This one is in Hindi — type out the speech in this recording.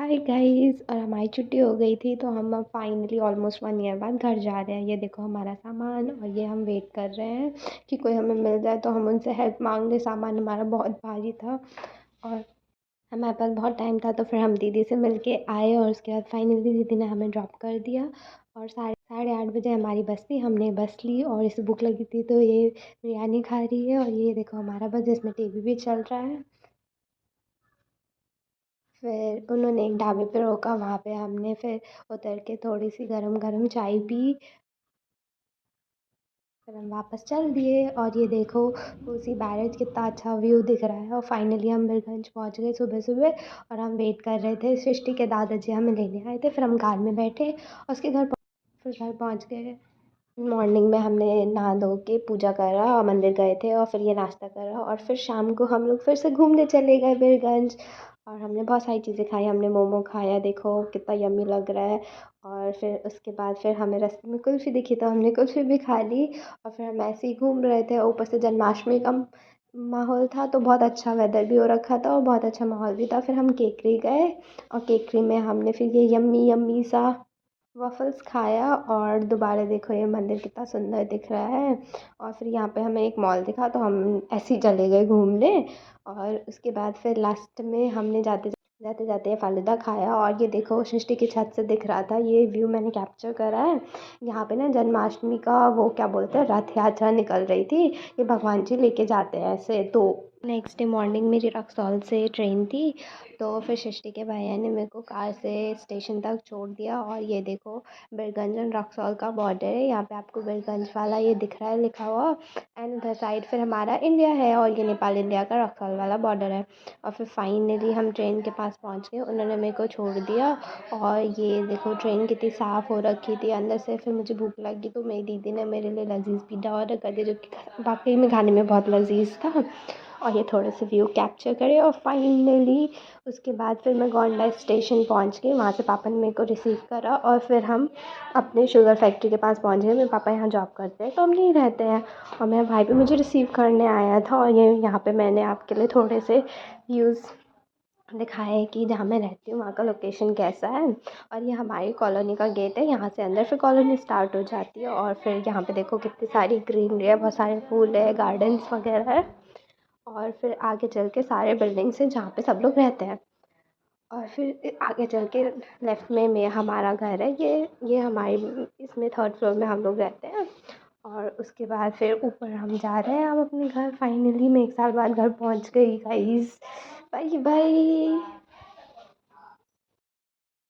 Hi guys. और हमारी छुट्टी हो गई थी तो हम अब फाइनली ऑलमोस्ट 1 ईयर बाद घर जा रहे हैं। ये देखो हमारा सामान, और ये हम वेट कर रहे हैं कि कोई हमें मिल जाए तो हम उनसे हेल्प मांग लें। सामान हमारा बहुत भारी था और हमारे पास बहुत टाइम था, तो फिर हम दीदी से मिल के आए और उसके बाद फाइनली दीदी ने हमें ड्रॉप कर दिया। और साढ़े 8 बजे हमारी बस थी, हमने बस ली और इसे भूख लगी थी तो ये बिरयानी खा रही है। और ये देखो हमारा बस जिसमें टीवी भी चल रहा है। फिर उन्होंने एक ढाबे पे रोका, वहाँ पे हमने फिर उतर के थोड़ी सी गरम गरम चाय पी। फिर हम वापस चल दिए और ये देखो उसी बैरेज कितना अच्छा व्यू दिख रहा है। और फाइनली हम बीरगंज पहुँच गए सुबह सुबह। और हम वेट कर रहे थे, सृष्टि के दादाजी हमें लेने आए थे। फिर हम कार में बैठे और उसके फिर घर पहुँच गए। मॉर्निंग में हमने नहा धो के पूजा करा और मंदिर गए थे और फिर ये नाश्ता करा। और फिर शाम को हम लोग फिर से घूमने चले गए बीरगंज। और हमने बहुत सारी चीज़ें खाई, हमने मोमो खाया, देखो कितना यम्मी लग रहा है। और फिर उसके बाद फिर हमें रास्ते में कुल्फ़ी दिखी तो हमने कुल्फ़ी भी खा ली। और फिर हम ऐसे ही घूम रहे थे, ऊपर से जन्माष्टमी का माहौल था तो बहुत अच्छा वेदर भी हो रखा था और बहुत अच्छा माहौल भी था। फिर हम केकरी गए और केकरी में हमने फिर ये यम्मी यम्मी सा वफ़ल्स खाया। और दोबारा देखो ये मंदिर कितना सुंदर दिख रहा है। और फिर यहाँ पे हमें एक मॉल दिखा तो हम ऐसे ही चले गए घूमने। और उसके बाद फिर लास्ट में हमने जाते जाते फ़ालूदा खाया। और ये देखो सृष्टि की छत से दिख रहा था, ये व्यू मैंने कैप्चर करा है। यहाँ पे ना जन्माष्टमी का वो क्या बोलते हैं, रथ यात्रा निकल रही थी। ये भगवान जी लेके जाते हैं ऐसे। तो नेक्स्ट डे मॉर्निंग मेरी रक्सौल से ट्रेन थी, तो फिर सृष्टि के भैया ने मेरे को कार से स्टेशन तक छोड़ दिया। और ये देखो बीरगंज एंड रक्सौल का बॉर्डर है, यहाँ पे आपको बीरगंज वाला ये दिख रहा है लिखा हुआ। एंड उधर साइड फिर हमारा इंडिया है और ये नेपाल इंडिया का रक्सौल वाला बॉर्डर है। और फिर फाइनली हम ट्रेन के पास पहुँच गए, उन्होंने मेरे को छोड़ दिया। और ये देखो ट्रेन कितनी साफ़ हो रखी थी अंदर से। फिर मुझे भूख लगी तो मेरी दीदी ने मेरे लिए लजीज पिज़्ज़ा ऑर्डर कर दिया, जो कि वाकई में खाने में बहुत लजीज था। और ये थोड़े से व्यू कैप्चर करे। और फाइनली उसके बाद फिर मैं गोंडा स्टेशन पहुंच गई, वहाँ से पापा ने मेरे को रिसीव करा। और फिर हम अपने शुगर फैक्ट्री के पास पहुंच गए। मेरे पापा यहाँ जॉब करते हैं तो हम नहीं रहते हैं। और मेरा भाई भी मुझे रिसीव करने आया था। और ये यहाँ पे मैंने आपके लिए थोड़े से व्यूज़ दिखाया है कि जहाँ मैं रहती हूँ वहाँ का लोकेशन कैसा है। और ये हमारी कॉलोनी का गेट है, यहाँ से अंदर फिर कॉलोनी स्टार्ट हो जाती है। और फिर यहाँ पे देखो कितनी सारी ग्रीनरी है, बहुत सारे फूल है, गार्डन्स वगैरह है। और फिर आगे चल के सारे बिल्डिंग्स हैं जहाँ पे सब लोग रहते हैं। और फिर आगे चल के लेफ़्ट में हमारा घर है, ये हमारी इसमें थर्ड फ्लोर में हम लोग रहते हैं। और उसके बाद फिर ऊपर हम जा रहे हैं अब अपने घर। फाइनली मैं 1 साल बाद घर पहुँच गई गाइस। Bye bye.